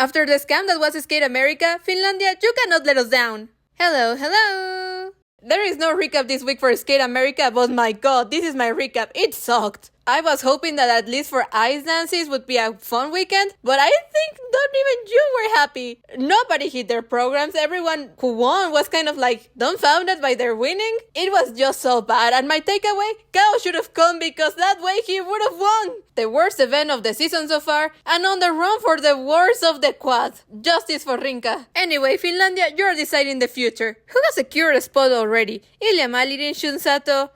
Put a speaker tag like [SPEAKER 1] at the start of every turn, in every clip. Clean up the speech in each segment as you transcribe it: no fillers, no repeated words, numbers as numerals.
[SPEAKER 1] After the scam that was Skate America, Finlandia, you cannot let us down. Hello. There is no recap this week for Skate America, but my god, this is my recap. It sucked. I was hoping that at least for ice dances would be a fun weekend, but I think not even you were happy. Nobody hit their programs. Everyone who won was kind of like dumbfounded by their winning. It was just so bad, and my takeaway, Kao should have come because that way he would have won. The worst event of the season so far, and on the run for the worst of the quad. Justice for Rinka. Anyway, Finlandia, you're deciding the future. Who has secured a spot already? Ilya Malirin, Shunsato.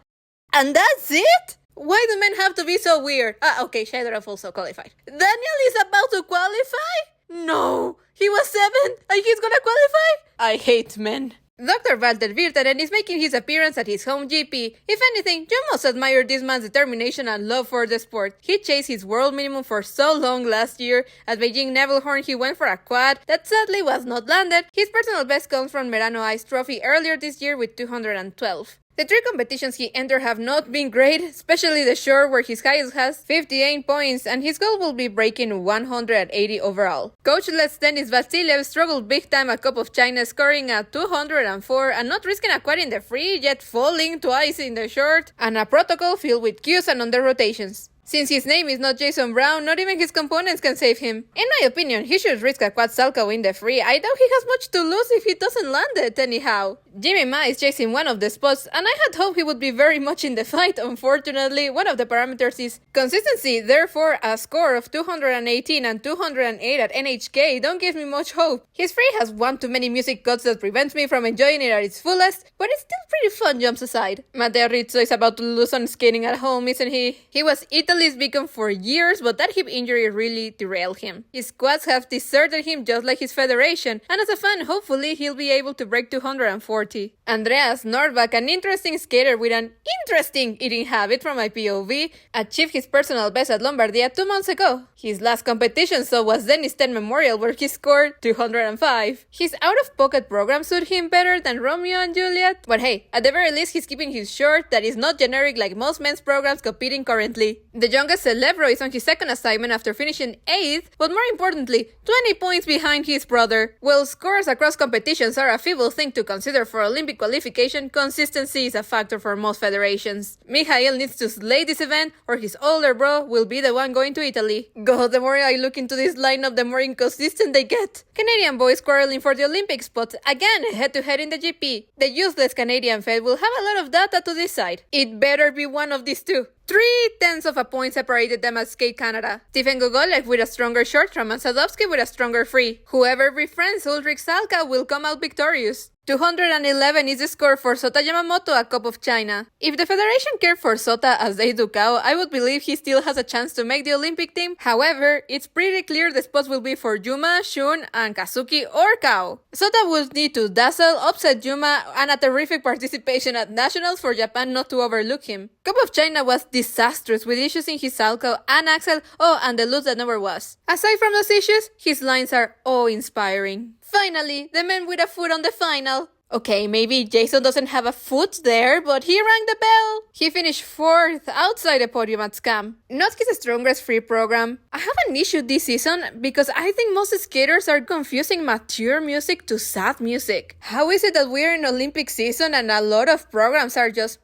[SPEAKER 1] And that's it? Why do men have to be so weird? Okay, Shadorov also qualified. Daniel is about to qualify? No, he was 7 and he's gonna qualify? I hate men. Dr. Walter Virtanen is making his appearance at his home GP. If anything, you must admire this man's determination and love for the sport. He chased his world minimum for so long last year. At Beijing Nebelhorn, he went for a quad that sadly was not landed. His personal best comes from Merano Ice Trophy earlier this year with 212. The 3 competitions he entered have not been great, especially the short where his highest has 58 points and his goal will be breaking 180 overall. Coach Let's Dennis Vasilyev struggled big time at Cup of China, scoring at 204 and not risking a quad in the free, yet falling twice in the short, and a protocol filled with cues and under rotations. Since his name is not Jason Brown, not even his components can save him. In my opinion, he should risk a quad Salchow in the free. I doubt he has much to lose if he doesn't land it anyhow. Jimmy Ma is chasing one of the spots, and I had hoped he would be very much in the fight. Unfortunately, one of the parameters is consistency. Therefore, a score of 218 and 208 at NHK don't give me much hope. His free has one too many music cuts that prevents me from enjoying it at its fullest, but it's still pretty fun jumps aside. Matteo Rizzo is about to lose on skating at home, isn't he? He was Italy's beacon for years, but that hip injury really derailed him. His quads have deserted him just like his federation, and as a fan, hopefully he'll be able to break 240. Andreas Nordbach, an interesting skater with an interesting eating habit from my POV, achieved his personal best at Lombardia 2 months ago. His last competition was Dennis 10 Memorial, where he scored 205. His out-of-pocket program suited him better than Romeo and Juliet, but hey, at the very least he's keeping his short that is not generic like most men's programs competing currently. The youngest Celebro is on his second assignment after finishing 8th, but more importantly, 20 points behind his brother. While scores across competitions are a feeble thing to consider for Olympic qualification, consistency is a factor for most federations. Mikhail needs to slay this event, or his older bro will be the one going to Italy. God, the more I look into this lineup, the more inconsistent they get. Canadian boys quarreling for the Olympic spot, again head-to-head in the GP. The useless Canadian Fed will have a lot of data to decide. It better be one of these two. 3/10 of a point separated them at Skate Canada. Stephen Gogolev with a stronger short tram and Sadovsky with a stronger free. Whoever befriends Ulrich Salka will come out victorious. 211 is the score for Sota Yamamoto at Cup of China. If the federation cared for Sota as they do Kao, I would believe he still has a chance to make the Olympic team. However, it's pretty clear the spots will be for Yuma, Shun, and Kazuki or Kao. Sota would need to dazzle, upset Yuma, and a terrific participation at Nationals for Japan not to overlook him. Cup of China was disastrous with issues in his Salchow and Axel, and the loose that never was. Aside from those issues, his lines are awe-inspiring. Finally, the man with a foot on the final. Okay, maybe Jason doesn't have a foot there, but he rang the bell. He finished 4th outside the podium at Scam. Not his strongest free program. I have an issue this season because I think most skaters are confusing mature music to sad music. How is it that we're in Olympic season and a lot of programs are just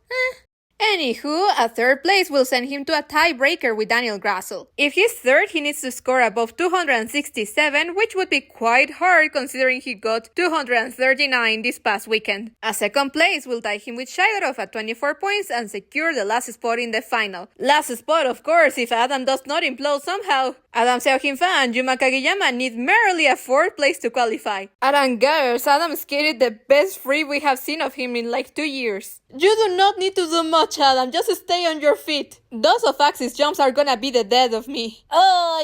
[SPEAKER 1] Anywho, a 3rd place will send him to a tiebreaker with Daniel Grassel. If he's 3rd, he needs to score above 267, which would be quite hard considering he got 239 this past weekend. A 2nd place will tie him with Shidorov at 24 points and secure the last spot in the final. Last spot, of course, if Adam does not implode somehow. Adam Siao and Yuma Kagiyama need merely a 4th place to qualify. Adam skated the best free we have seen of him in like 2 years. You do not need to do much, Adam, just stay on your feet. Those off-axis jumps are gonna be the death of me.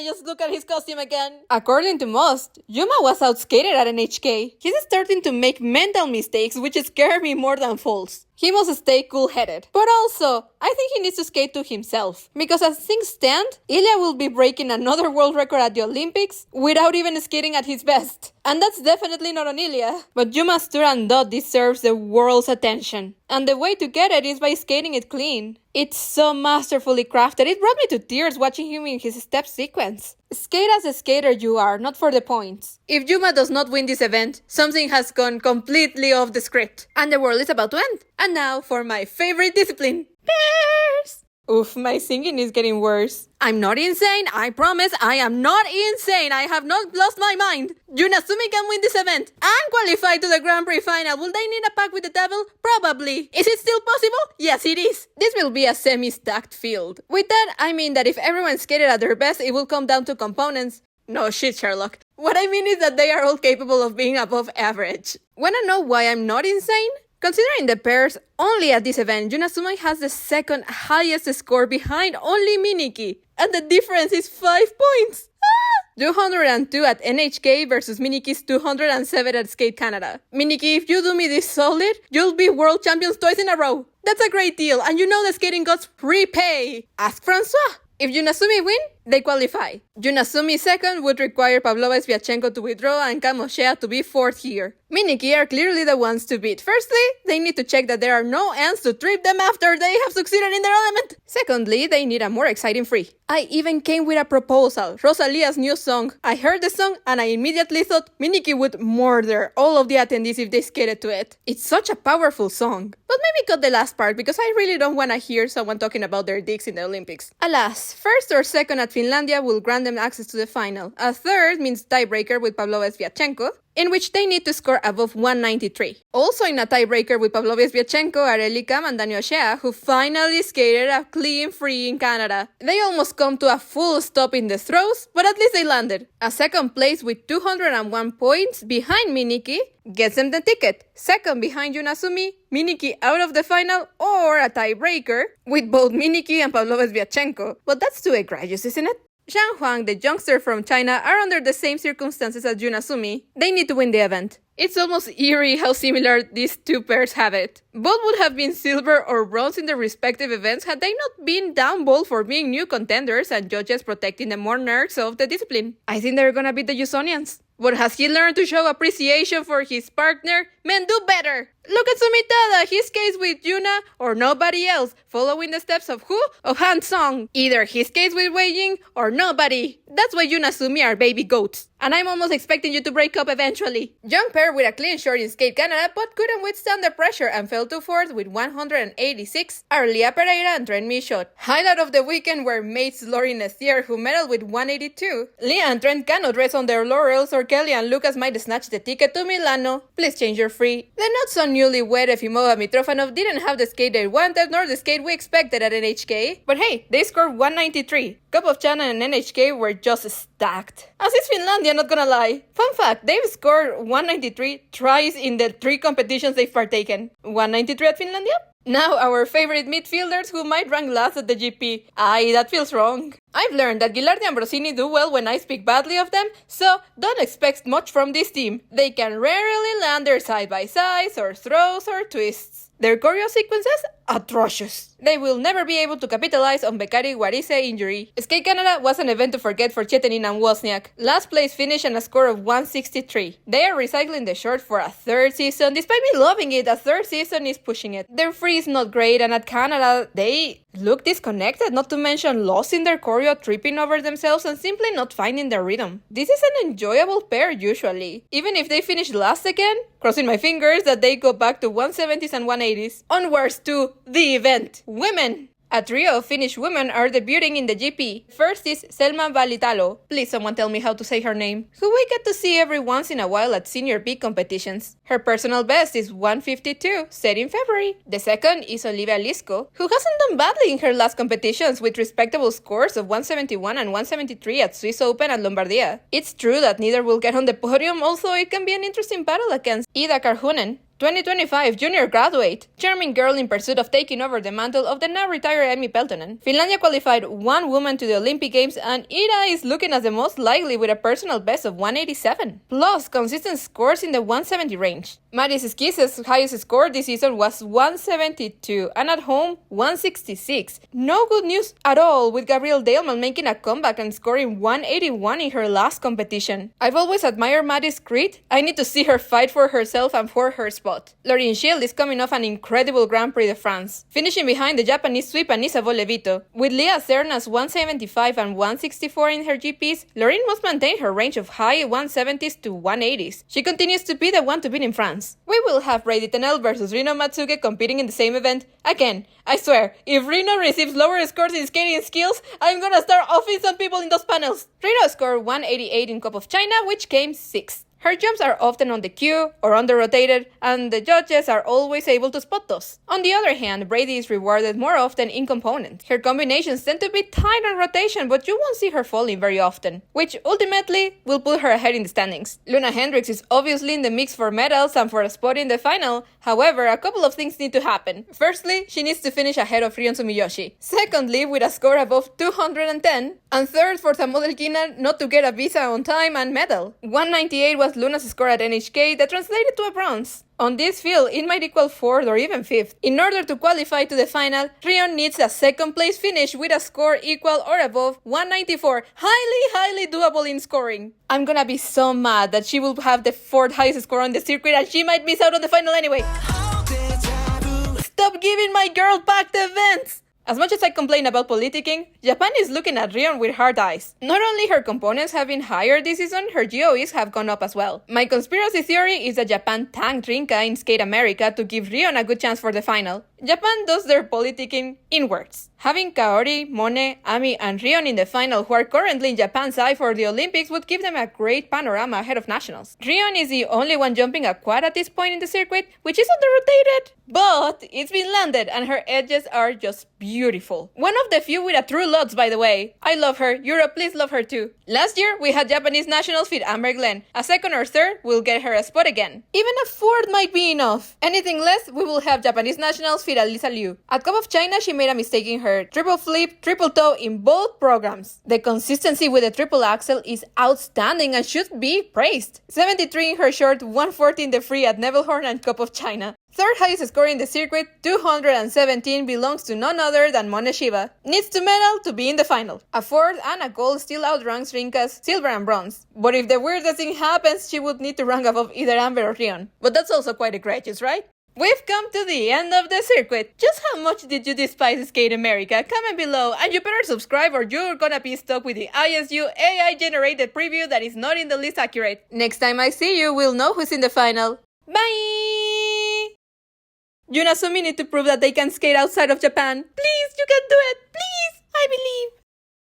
[SPEAKER 1] Just look at his costume again. According to most, Yuma was outskated at NHK. He's starting to make mental mistakes which scare me more than falls. He must stay cool-headed. But also, I think he needs to skate to himself. Because as things stand, Ilya will be breaking another world record at the Olympics without even skating at his best. And that's definitely not on Ilya. But Yuma's Turandot deserves the world's attention. And the way to get it is by skating it clean. It's so masterfully crafted. It brought me to tears watching him in his step sequence. Skate as a skater you are, not for the points. If Yuma does not win this event, something has gone completely off the script, and the world is about to end. And now for my favorite discipline, pairs! Oof, my singing is getting worse. I'm not insane, I promise, I am not insane. I have not lost my mind. Yunasumi can win this event and qualify to the Grand Prix final. Will they need a pack with the devil? Probably. Is it still possible? Yes, it is. This will be a semi-stacked field. With that, I mean that if everyone skated at their best, it will come down to components. No shit, Sherlock. What I mean is that they are all capable of being above average. Wanna know why I'm not insane? Considering the pairs, only at this event, Yunasumi has the second highest score behind only Miniki, and the difference is 5 points! 202 at NHK versus Miniki's 207 at Skate Canada. Miniki, if you do me this solid, you'll be world champions twice in a row. That's a great deal, and you know the skating gods repay. Ask Francois. If Yunasumi win, they qualify. Yunasumi second would require Pavlova Sviatchenko to withdraw and Kamoshea to be fourth here. Miniki are clearly the ones to beat. Firstly, they need to check that there are no ends to trip them after they have succeeded in their element. Secondly, they need a more exciting free. I even came with a proposal, Rosalia's new song. I heard the song and I immediately thought Miniki would murder all of the attendees if they skated to it. It's such a powerful song. But maybe cut the last part because I really don't want to hear someone talking about their dicks in the Olympics. Alas, first or second at Finlandia will grant them access to the final. A third means tiebreaker with Pavlova Sviatchenko, in which they need to score above 193. Also in a tiebreaker with Pavlova Sviatchenko are Elikam and Daniel Shea, who finally skated a clean free in Canada. They almost come to a full stop in the throws, but at least they landed. A second place with 201 points behind Miniki gets them the ticket. Second behind Yunasumi, Miniki out of the final, or a tiebreaker with both Miniki and Pavlova Sviatchenko. But that's too egregious, isn't it? Zhang Huang, the youngster from China, are under the same circumstances as Yunasumi. They need to win the event. It's almost eerie how similar these two pairs have it. Both would have been silver or bronze in their respective events had they not been down ball for being new contenders and judges protecting the more nerds of the discipline. I think they're gonna beat the Usonians. But has he learned to show appreciation for his partner? Men, do better! Look at Sumitada, he skates with Yuna or nobody else, following the steps of who? Of Han Song. Either he skates with Wei Ying or nobody. That's why Yunasumi are baby goats. And I'm almost expecting you to break up eventually. Young pair with a clean short in Skate Canada but couldn't withstand the pressure and fell to fourth with 186 are Leah Pereira and Trent Michaud. Highlight of the weekend were mates Lori Nestier, who medaled with 182. Leah and Trent cannot rest on their laurels, or Kelly and Lucas might snatch the ticket to Milano. Please change your free. The not so newlywed Efimova Mitrofanov didn't have the skate they wanted nor the skate we expected at NHK. But hey, they scored 193. Cup of China and NHK were just stacked. As is Finlandia, not gonna lie. Fun fact, they've scored 193 twice in the 3 competitions they've partaken. 193 at Finlandia? Now our favorite midfielders who might rank last at the GP. Aye, that feels wrong. I've learned that Gilardi and Brosini do well when I speak badly of them, so don't expect much from this team. They can rarely land their side-by-sides or throws or twists. Their choreo sequences? Atrocious. They will never be able to capitalize on Beccari Guarise injury. Skate Canada was an event to forget for Chetenin and Wozniak. Last place finish and a score of 163. They are recycling the short for a third season. Despite me loving it, a third season is pushing it. Their free is not great, and at Canada, they look disconnected, not to mention lost in their choreo, tripping over themselves and simply not finding their rhythm. This is an enjoyable pair usually. Even if they finish last again, crossing my fingers that they go back to 170s and 180s. Onwards to the event. Women! A trio of Finnish women are debuting in the GP. First is Selma Valitalo, please someone tell me how to say her name, who we get to see every once in a while at senior peak competitions. Her personal best is 152, set in February. The second is Olivia Lisco, who hasn't done badly in her last competitions with respectable scores of 171 and 173 at Swiss Open and Lombardia. It's true that neither will get on the podium, although it can be an interesting battle against Ida Karhunen. 2025 junior graduate, charming girl in pursuit of taking over the mantle of the now retired Emmy Peltonen. Finlandia qualified 1 woman to the Olympic Games, and Ida is looking as the most likely with a personal best of 187. Plus, consistent scores in the 170 range. Maris Skis's highest score this season was 172, and at home, 166. No good news at all, with Gabrielle Daleman making a comeback and scoring 181 in her last competition. I've always admired Maris' grit. I need to see her fight for herself and for her spot. spot. Lauryn Shield is coming off an incredible Grand Prix de France, finishing behind the Japanese sweep and Isabel Levito. With Leah Serna's 175 and 164 in her GPs, Lauryn must maintain her range of high 170s to 180s. She continues to be the one to beat in France. We will have Brady Tenel versus Rino Matsuke competing in the same event. Again, I swear, if Rino receives lower scores in skating skills, I'm gonna start offing some people in those panels. Rino scored 188 in Cup of China, which came 6th. Her jumps are often on the queue or under-rotated, and the judges are always able to spot those. On the other hand, Brady is rewarded more often in components. Her combinations tend to be tight on rotation, but you won't see her falling very often, which ultimately will put her ahead in the standings. Luna Hendricks is obviously in the mix for medals and for a spot in the final. However, a couple of things need to happen. Firstly, she needs to finish ahead of Rion Sumiyoshi. Secondly, with a score above 210. And third, for Tamodelkina not to get a visa on time and medal. 198 was Luna's score at NHK that translated to a bronze. On this field, it might equal 4th or even 5th. In order to qualify to the final, Rion needs a second place finish with a score equal or above 194. Highly doable in scoring. I'm gonna be so mad that she will have the 4th highest score on the circuit and she might miss out on the final anyway. Stop giving my girl packed events! As much as I complain about politicking, Japan is looking at Rion with hard eyes. Not only her components have been higher this season, her GOEs have gone up as well. My conspiracy theory is that Japan tanked Rinka in Skate America to give Rion a good chance for the final. Japan does their politicking inwards. Having Kaori, Mone, Ami, and Rion in the final, who are currently in Japan's eye for the Olympics, would give them a great panorama ahead of nationals. Rion is the only one jumping a quad at this point in the circuit, which is under-rotated. But it's been landed, and her edges are just beautiful. One of the few with a true Lutz, by the way. I love her. Europe, please love her too. Last year, we had Japanese nationals fit Amber Glenn. A second or third will get her a spot again. Even a 4th might be enough. Anything less, we will have Japanese nationals fit Alisa Liu. At Cup of China, she made a mistake in her triple flip, triple toe in both programs. The consistency with the triple axel is outstanding and should be praised. 73 in her short, 140 in the free at Nebelhorn and Cup of China. Third highest score in the circuit, 217, belongs to none other than Mone Chiba. Needs to medal to be in the final. A 4th and a gold still outranks Rinka's silver and bronze. But if the weirdest thing happens, she would need to rank above either Amber or Rion. But that's also quite egregious, right? We've come to the end of the circuit. Just how much did you despise Skate America? Comment below, and you better subscribe or you're gonna be stuck with the ISU AI-generated preview that is not in the least accurate. Next time I see you, we'll know who's in the final. Bye! Yuna Sumi need to prove that they can skate outside of Japan. Please, you can do it! Please! I believe!